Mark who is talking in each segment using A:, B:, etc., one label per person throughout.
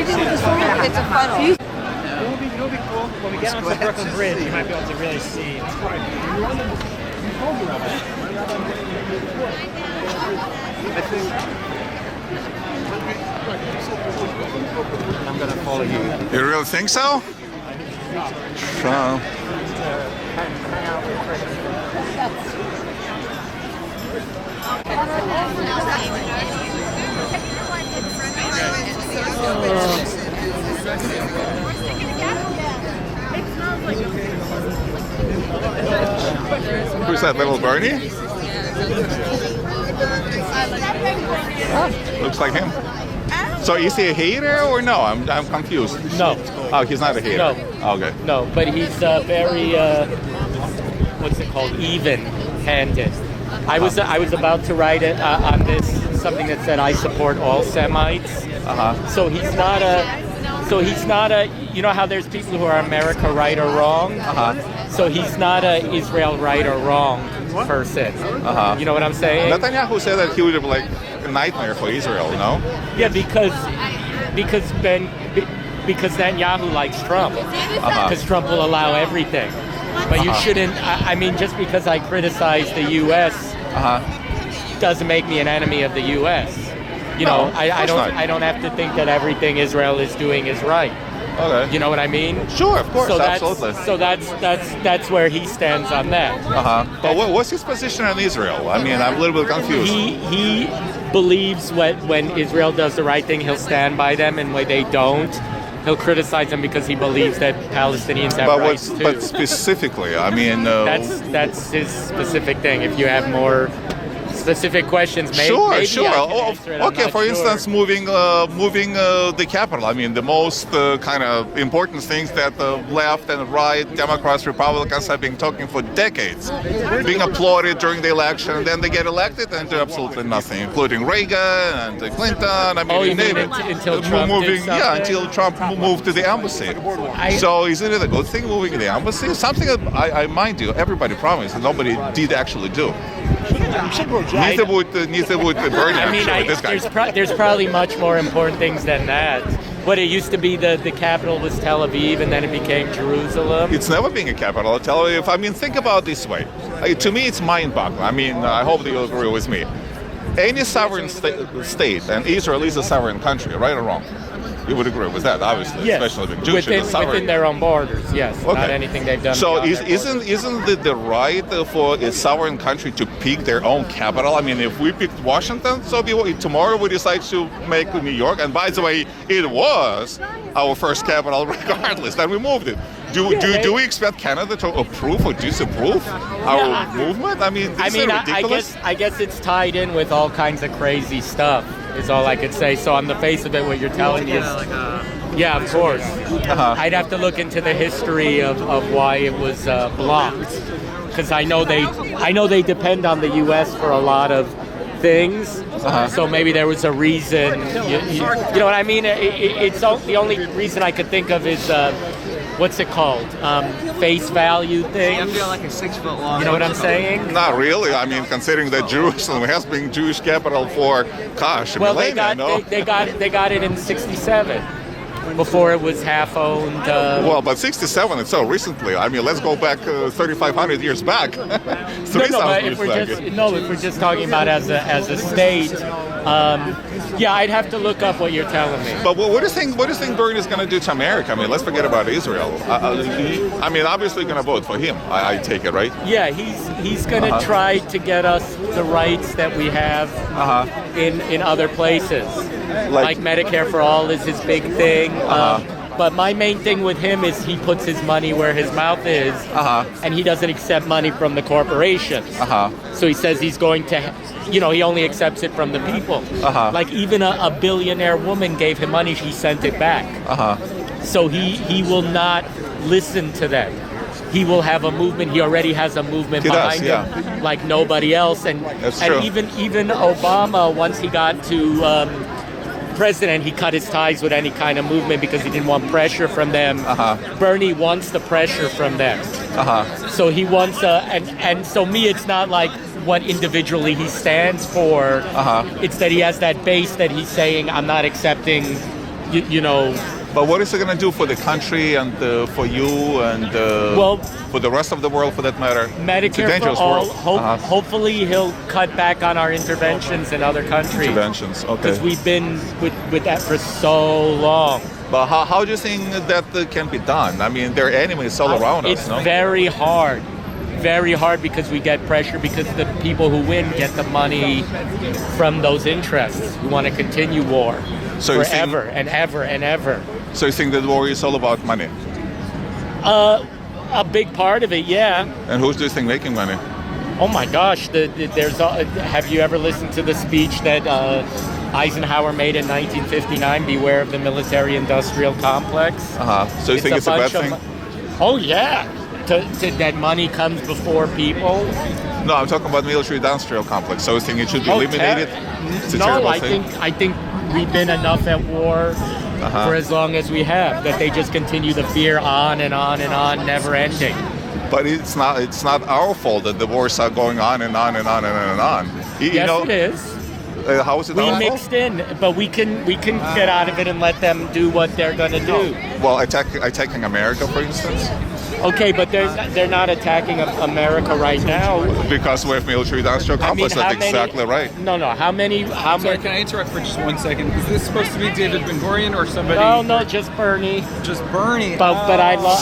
A: It's a funnel.
B: It'll be cool. When we get onto the Brooklyn Bridge, you might be able to really see. I'm gonna follow you.
C: You really think so? Sure. Who's that, little Bernie? Looks like him. So is he a hater or no? I'm confused.
B: No.
C: Oh, he's not a hater.
B: No.
C: Okay.
B: No, but he's very what's it called? Even-handed. I was about to write it on this something that said I support all Semites. So he's not a. You know how there's people who are America right or wrong. So he's not a Israel right or wrong person. You know what I'm saying?
C: Netanyahu said that he would have like a nightmare for Israel. No.
B: Yeah, because Netanyahu likes Trump. Because Trump will allow everything. But you shouldn't. I mean, just because I criticize the U.S. Doesn't make me an enemy of the U.S. You know, I don't have to think that everything Israel is doing is right.
C: Okay.
B: You know what I mean?
C: Sure, of course,
B: so
C: absolutely.
B: That's where he stands on that.
C: But what's his position on Israel? I mean, I'm a little bit confused.
B: He believes when Israel does the right thing, he'll stand by them, and when they don't, he'll criticize them because he believes that Palestinians have rights too.
C: But specifically, I mean,
B: that's his specific thing. If you have more specific questions, maybe
C: sure.
B: I can answer it.
C: Okay, for instance, moving the capital. I mean, the most kind of important things that the left and right, Democrats, Republicans have been talking for decades, being applauded during the election, and then they get elected and do absolutely nothing, including Reagan and Clinton. I mean,
B: you mean until Trump did something?
C: Yeah, until Trump moved to the embassy. So isn't it a good thing moving to the embassy? Something that I mind you, everybody promised and nobody did actually do. Neither would Bernie.
B: I mean,
C: this guy.
B: there's probably much more important things than that. What it used to be, the capital was Tel Aviv, and then it became Jerusalem.
C: It's never been a capital, Tel Aviv. I mean, think about it this way. To me, it's mind-boggling. I mean, I hope that you'll agree with me. Any sovereign state, and Israel is a sovereign country, right or wrong? You would agree with that, obviously,
B: yes.
C: especially with Jewish
B: within their own borders. Yes,
C: okay.
B: Not anything they've done.
C: So isn't it the right for a sovereign country to pick their own capital? I mean, if we picked Washington, so tomorrow we decide to make New York, and by the way, it was our first capital regardless. Then we moved it. Do we expect Canada to approve or disapprove our movement? I mean, ridiculous?
B: I guess it's tied in with all kinds of crazy stuff. Is all I could say. So on the face of it, what you're telling me is, yeah, of course. I'd have to look into the history of why it was blocked, because I know they depend on the U.S. for a lot of things. So maybe there was a reason. You know what I mean? It's the only reason I could think of is what's it called? Face value thing.
A: I feel like a 6 foot long.
B: You know what I'm saying?
C: Not really. I mean, considering that Jerusalem has been Jewish capital for, gosh, a millennia, no?
B: They got it in '67. Before it was half owned.
C: Well, but '67, it's so recently. I mean, let's go back 3,500 years back.
B: If we're just talking about as a state, yeah, I'd have to look up what you're telling me.
C: But what do you think Bernie is going to do to America? I mean, let's forget about Israel. I mean, obviously going to vote for him. I take it, right?
B: Yeah, he's going to try to get us the rights that we have in other places. Like Medicare for all is his big thing. But my main thing with him is he puts his money where his mouth is, and he doesn't accept money from the corporations. So he says he's going to, he only accepts it from the people. Like even a billionaire woman gave him money, she sent it back. So he will not listen to them. He will have a movement. He already has a movement behind him, like nobody else. And even Obama, once he got to president, he cut his ties with any kind of movement because he didn't want pressure from them. Bernie wants the pressure from them. So he wants and so me, it's not like what individually he stands for. It's that he has that base that he's saying, I'm not accepting you know.
C: But what is it going to do for the country and for you and for the rest of the world, for that matter?
B: Medicare for all. Hopefully, he'll cut back on our interventions in other countries.
C: Interventions, okay.
B: Because we've been with that for so long.
C: But how do you think that can be done? I mean, there are enemies all around us, no?
B: It's very hard. Very hard because we get pressure because the people who win get the money from those interests who want to continue war forever and ever and ever.
C: So you think that war is all about money?
B: A big part of it, yeah.
C: And who's do you think making money?
B: Oh my gosh! Have you ever listened to the speech that Eisenhower made in 1959? Beware of the military-industrial complex.
C: So you think it's a bad thing?
B: Oh yeah. That money comes before people.
C: No, I'm talking about military-industrial complex. So you think it should be eliminated?
B: No, I think we've been enough at war for as long as we have, that they just continue the fear on and on and on, never ending.
C: But it's not our fault that the wars are going on and on and on and on and on.
B: It is.
C: How is it?
B: We mixed in, but we can get out of it and let them do what they're going to do.
C: Well, attacking America, for instance.
B: Okay, but they're not attacking America right now.
C: Because we have military-industrial complex. That's exactly right.
B: No. How many?
D: Sorry, can I interrupt for just 1 second? Is this supposed to be David Ben-Gurion or somebody?
B: No, just Bernie.
D: Just Bernie.
B: But I
D: All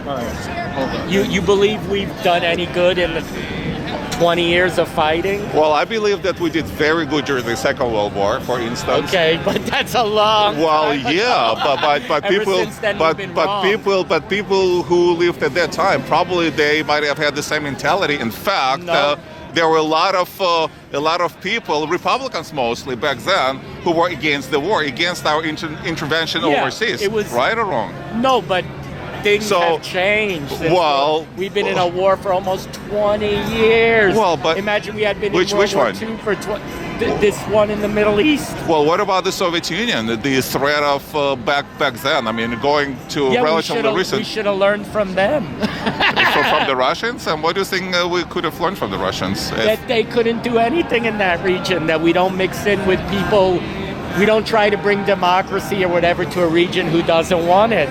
D: right. Hold on.
B: You believe we've done any good in the 20 years of fighting?
C: Well, I believe that we did very good during the Second World War, for instance.
B: Okay, but that's a long.
C: Well, yeah, but people who lived at that time probably they might have had the same mentality. In fact, there were a lot of people, Republicans mostly back then, who were against the war, against our intervention overseas. Right or wrong?
B: No, but things have changed. We've been in a war for almost 20 years.
C: Well, but
B: imagine we had been in World War II for this one in the Middle East.
C: Well, what about the Soviet Union? The threat of back then. I mean, going to relatively recent.
B: We should have learned from them.
C: From the Russians? And what do you think we could have learned from the Russians?
B: That they couldn't do anything in that region. That we don't mix in with people. We don't try to bring democracy or whatever to a region who doesn't want it.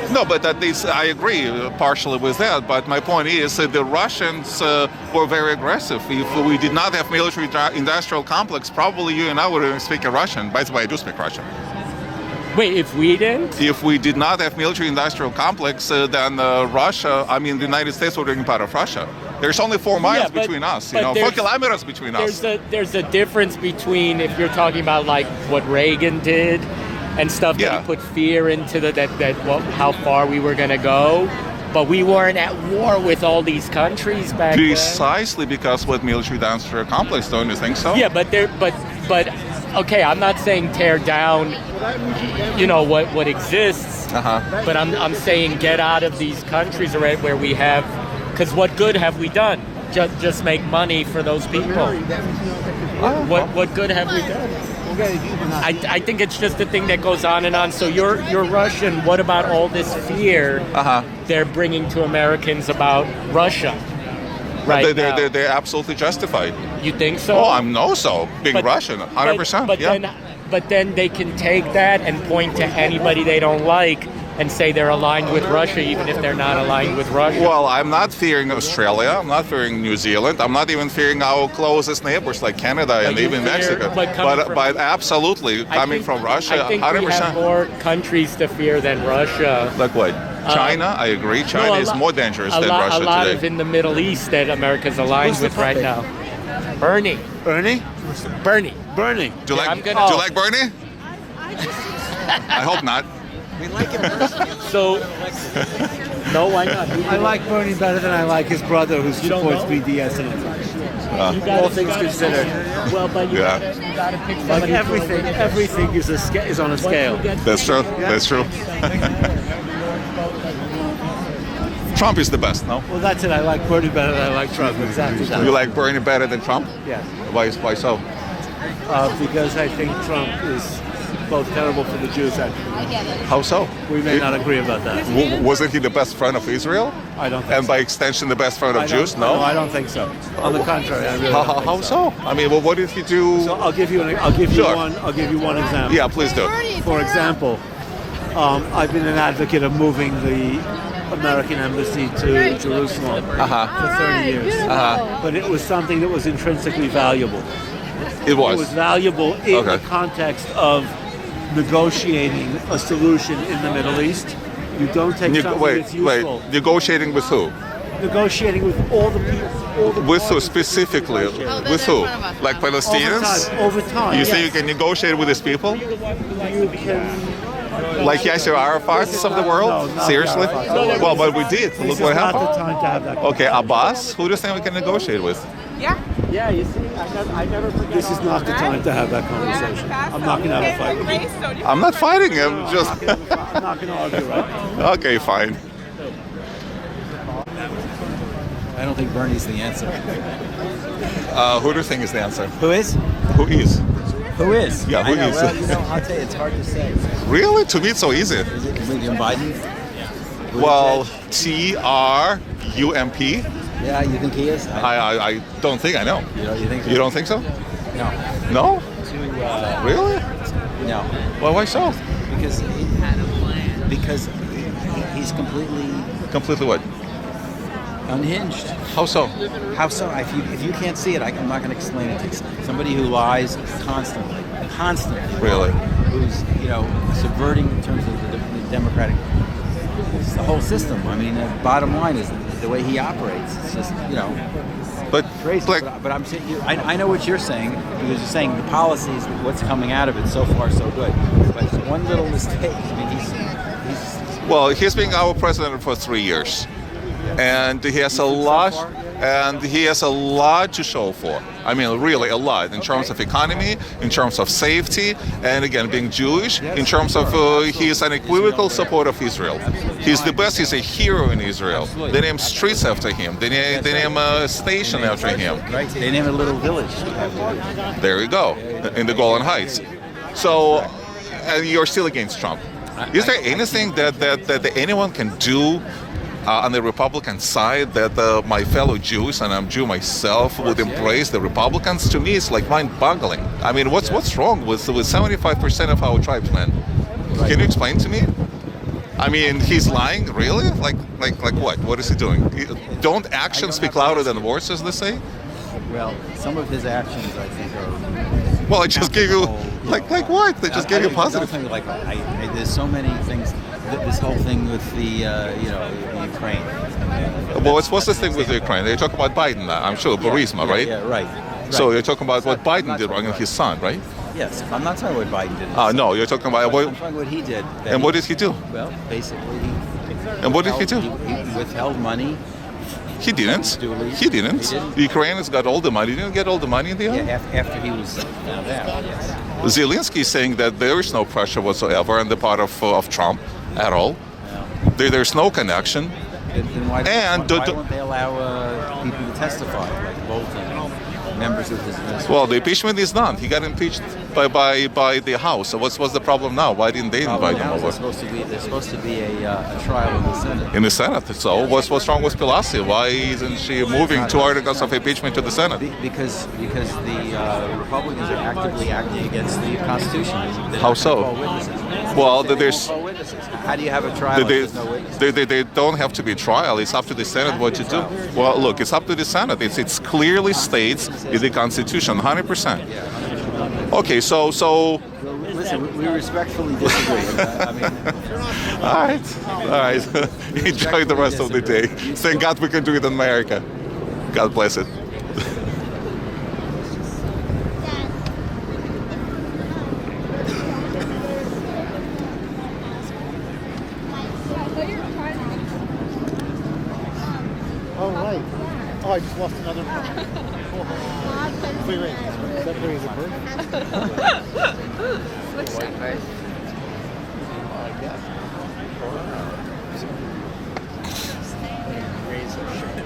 C: No, but at least I agree partially with that. But my point is the Russians were very aggressive. If we did not have military-industrial complex, probably you and I would have spoken Russian. By the way, I do speak Russian.
B: Wait, if we didn't?
C: If we did not have military-industrial complex, then the United States would have been part of Russia. There's only 4 miles between us, 4 kilometers between us.
B: There's a difference between if you're talking about like what Reagan did and stuff that he put fear into how far we were going to go. But we weren't at war with all these countries back then.
C: Precisely because with military-industrial complex, don't you think so?
B: Yeah, but okay, I'm not saying tear down, what exists. But I'm saying get out of these countries where we have, because what good have we done? Just make money for those people. What good have we done? I think it's just a thing that goes on and on. So you're Russian. What about all this fear they're bringing to Americans about Russia right now?
C: They're absolutely justified.
B: You think so?
C: Oh, I know so. Being Russian, 100%.
B: But then they can take that and point to anybody they don't like and say they're aligned with Russia, even if they're not aligned with Russia.
C: Well, I'm not fearing Australia. I'm not fearing New Zealand. I'm not even fearing our closest neighbors like Canada and even Mexico. But absolutely, coming from Russia,
B: I think
C: 100%.
B: We have more countries to fear than Russia.
C: Like what? China? I agree. China is more dangerous than Russia today.
B: A lot of in the Middle East that America's aligned with right now. Bernie.
C: Bernie. Do you like Bernie? I hope not.
D: We like him.
B: So, no, why not?
E: I like Bernie better than I like his brother who supports BDS and everything. All things considered.
B: Well, but you gotta pick somebody.
E: Everything is on a scale.
C: That's true. That's true. Trump is the best, no?
E: Well, that's it. I like Bernie better than I like Trump. Exactly.
C: You like Bernie better than Trump?
E: Yes.
C: Why so?
E: Because I think Trump both terrible for the Jews. Actually,
C: How so?
E: we may not agree about that.
C: Wasn't he the best friend of Israel?
E: I don't think
C: And
E: so.
C: by extension, the best friend of
E: I don't-
C: Jews? No?
E: I don't think so. On the contrary, I really don't think
C: How so? I mean, well, what did he do?
E: So I'll give you
C: Sure.
E: one example.
C: Yeah, please do.
E: For example, I've been an advocate of moving the American embassy to Jerusalem for 30 years. But it was something that was intrinsically valuable.
C: It
E: It was
C: was.
E: valuable in
C: Okay.
E: the context of negotiating a solution in the Middle East. You don't take something that's useful.
C: Negotiating with who?
E: Negotiating with all the people. All the
C: With who
E: parties
C: specifically?
E: negotiating.
C: With who? Like Palestinians?
E: Over time.
C: You
E: yes.
C: say you can negotiate with these people?
E: You can.
C: Like Yasser Arafat's of the world?
E: No, not
C: Seriously?
E: Arafat.
C: Well, but we did.
E: This
C: Look
E: is
C: what
E: not the
C: happened.
E: time to have that.
C: Okay, Abbas? Who do you think we can negotiate with?
B: Yeah, you see, I never forget.
E: This is not the time to have that conversation. I'm not going to have a fight with you.
C: I'm not fighting him, just.
E: I'm not going to argue right now.
C: Okay, fine.
F: I don't think Bernie's the answer.
C: Who do you think is the answer?
F: Who is?
C: Who is?
F: Who is?
C: Yeah, who
F: I know,
C: is?
F: Well, you know, I'll tell you, it's hard to say.
C: Really? To me, it's so easy.
F: Is it William Biden?
C: Well, Trump.
F: Yeah, you think he is?
C: I don't think I know.
F: You think so?
C: You don't think so?
F: No.
C: No?
F: Too,
C: Really?
F: no.
C: Well, why so?
F: Because he's completely
C: Completely what?
F: unhinged.
C: How so?
F: How so? If you can't see it, I'm not going to explain it to you. Somebody who lies constantly.
C: Really?
F: Who's, subverting in terms of the democratic, it's the whole system. I mean, the bottom line is the way he operates. It's just,
C: But
F: crazy.
C: like,
F: But I'm saying, I know what you're saying, because you're saying the policies, what's coming out of it so far so good. But one little mistake. I mean, he's
C: well, he's been our president for 3 years, and he has a lot, to show for. I mean, really a lot in terms of economy, in terms of safety, and again, being Jewish, in terms of he is an unequivocal supporter of Israel. He's the best. He's a hero in Israel. They name streets after him. They name a station after him.
F: right. They name it a little village.
C: There you go, in the Golan Heights. So, and you're still against Trump. Is there anything that anyone can do on the Republican side that my fellow Jews, and I'm Jew myself, would embrace the Republicans? To me, it's like mind-boggling. I mean, what's wrong with 75% of our tribesmen? Can you explain to me? I mean, he's lying, really? Like what? What is he doing? Don't actions speak louder than words, as they say?
F: Well, some of his actions, I think, are.
C: Well, I just gave you like what? They just gave you positive.
F: There's so many things. This whole thing with the Ukraine.
C: Well, what's this thing with Ukraine? They talk about Biden now. I'm sure Burisma, right?
F: Yeah, right.
C: So you're talking about what Biden did wrong and his son, right?
F: Yes, I'm not talking about what Biden did.
C: No, you're talking about
F: I'm talking what he did.
C: And what did he do?
F: Well, basically,
C: And what did he do?
F: He withheld money.
C: He didn't. He didn't. The Ukrainians got all the money. He didn't get all the money in the end.
F: Yeah, after he was found out. Yes.
C: Zelensky is saying that there is no pressure whatsoever on the part of Trump at all. There's no connection.
F: Then why won't they allow people to testify, like Bolton, members of his administration?
C: Well, the impeachment is done. He got impeached by the House. So what's the problem now? Why didn't they invite him over?
F: There's supposed to be a trial in the Senate.
C: In the Senate. So what's wrong with Pelosi? Why isn't she moving 2 articles of impeachment to the Senate?
F: Because the Republicans are actively acting against the Constitution.
C: How so? Well, there's.
F: How do you have a trial if there's no witnesses?
C: They don't have to be trial. It's up to the Senate what to do. Well, look, it's up to the Senate. It clearly states in the Constitution, 100%. Okay, so.
F: Listen, we respectfully disagree.
C: All right. Enjoy the rest of the day. Thank God we can do it in America. God bless it.
E: Oh, right. Oh, I just lost another one. Wait. Is that Harry the bird?
A: Looks like right.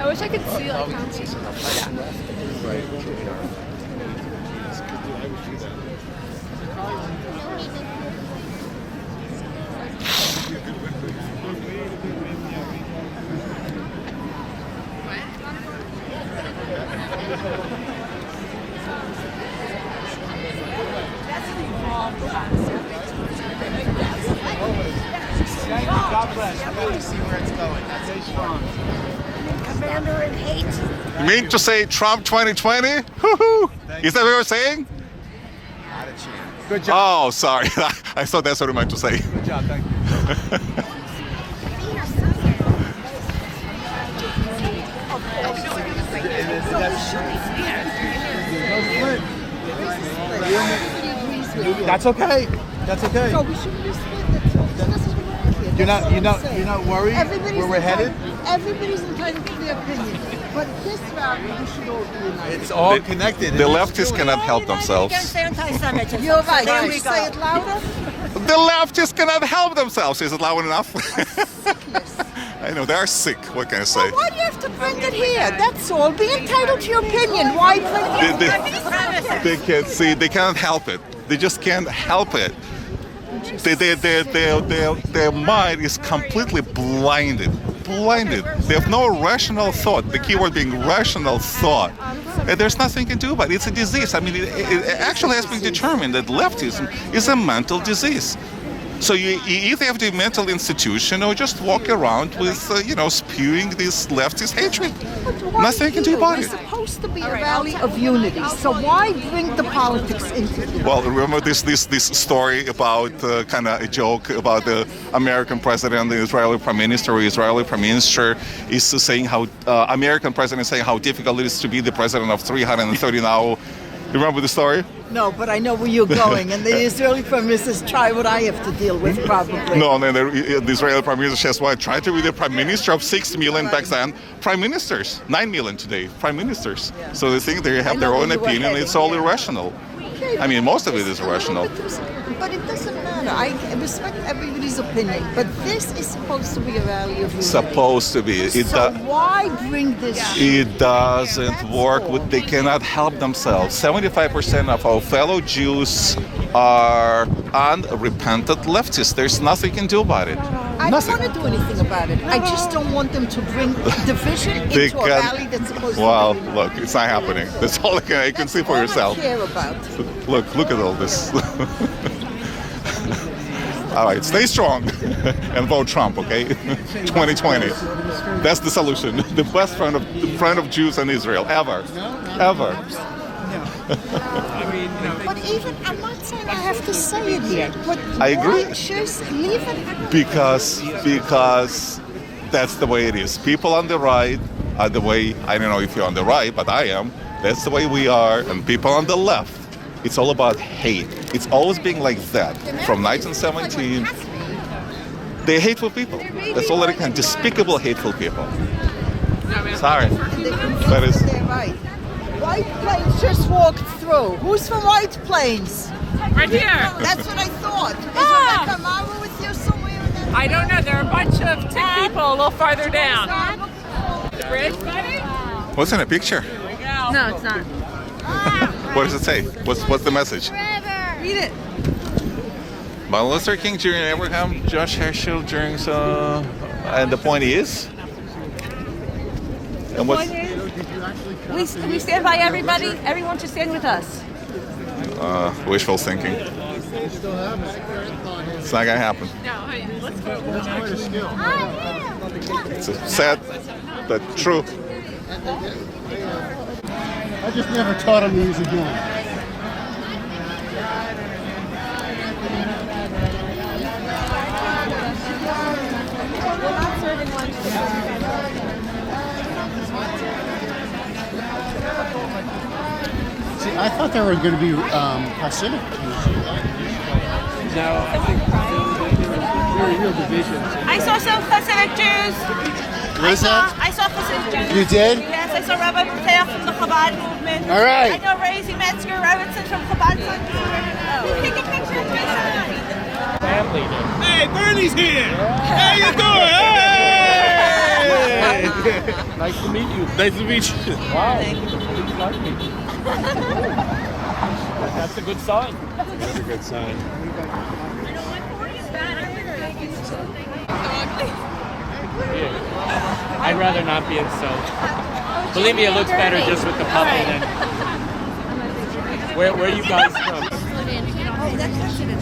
A: I wish I could see like how many.
G: Commander in hate.
C: You mean to say Trump 2020? Woohoo! Is that what you're saying?
D: Good job.
C: Oh, sorry. I thought that's what you meant to say.
D: Good job. Thank you. That's okay. That's okay.
G: So we shouldn't be split.
D: You're not worried where we're headed?
G: Everybody's entitled to their opinion. But this round, we should all be united.
D: It's all connected.
C: The leftists cannot help themselves.
G: Anti-Semitism. You're right. Can we say it louder?
C: The leftists cannot help themselves. Is it loud enough? I know, they are sick. What can I say?
G: Well, why do you have to bring it here? That's all. Be entitled to your opinion. Why bring it?
C: They can't see. They cannot help it. They just can't help it. Their mind is completely blinded. They have no rational thought. The key word being rational thought. And there's nothing you can do about it. It's a disease. I mean, it actually has been determined that leftism is a mental disease. So you either have the mental institution or just walk around with, spewing this leftist hatred. Nothing you can do about it.
G: We're supposed to be a rally of unity. So why bring the politics into it?
C: Well, remember this story about kind of a joke about the American president, the Israeli prime minister. The Israeli prime minister is saying how American president is saying how difficult it is to be the president of 330 now. You remember the story?
G: No, but I know where you're going. And the Israeli prime minister try what I have to deal with, probably.
C: No, the Israeli prime minister says, well, try to be the prime minister of 6 million back then. Prime ministers, 9 million today, prime ministers. So they think they have their own opinion. It's all irrational. I mean, most of it is irrational.
G: But it doesn't matter. I respect everybody's opinion. But this is supposed to be a rally of unity.
C: Supposed to be.
G: So why bring this?
C: It doesn't work. They cannot help themselves. 75% of our fellow Jews are unrepentant leftists. There's nothing you can do about it.
G: I don't want to do anything about it. I just don't want them to bring division into a rally that's supposed to be.
C: Well, look, it's not happening. That's all you can see for yourself.
G: I care about.
C: Look at all this. All right, stay strong and vote Trump, okay? 2020. That's the solution. The best friend of Jews and Israel ever.
G: But even, I'm not saying I have to say it here, but
C: I agree.
G: just leave it.
C: Because that's the way it is. People on the right are the way, I don't know if you're on the right, but I am. That's the way we are. And people on the left, it's all about hate. It's always been like that. From 1917, they're hateful people. That's all that can. Despicable, hateful people. Sorry. That is.
G: White Plains just walked through. Who's from White Plains?
H: Right here.
G: That's what I thought. Is Rebecca Mara with you somewhere?
H: I don't know. There are a bunch of tick people a little farther down. Bridge, buddy?
C: What's in the picture?
A: No, it's not.
C: What does it say? What's the message?
A: Read it.
C: Martin Luther King, Jr., Abraham, Josh Herschel, during and the point is. And what's
H: We stand by everybody. Everyone should stand with us.
C: wishful thinking. It's not gonna happen.
H: No, honey, let's go.
C: It's sad, but true.
I: I just never taught him to use a gun. See, I thought there were going to be Hasidic Jews.
E: No, I think there are real divisions.
H: I saw some Hasidic Jews.
I: What is that?
H: I saw Hasidic Jews.
I: You did?
H: Yes, I saw Rabbi Patel from the Chabad movement.
I: All right.
H: I know Raisy Metzger Robinson from Chabad. Take a picture of my son.
E: Family.
D: Hey, Bernie's here! How you doing? Hey!
E: Nice to meet you.
D: Nice to meet you.
E: Wow. Please like me. That's a good sign.
D: That's a good sign.
B: I'd rather not be insulted. Believe me, it looks better just with the puppy than. Where are you guys from?
G: Oh, that's President.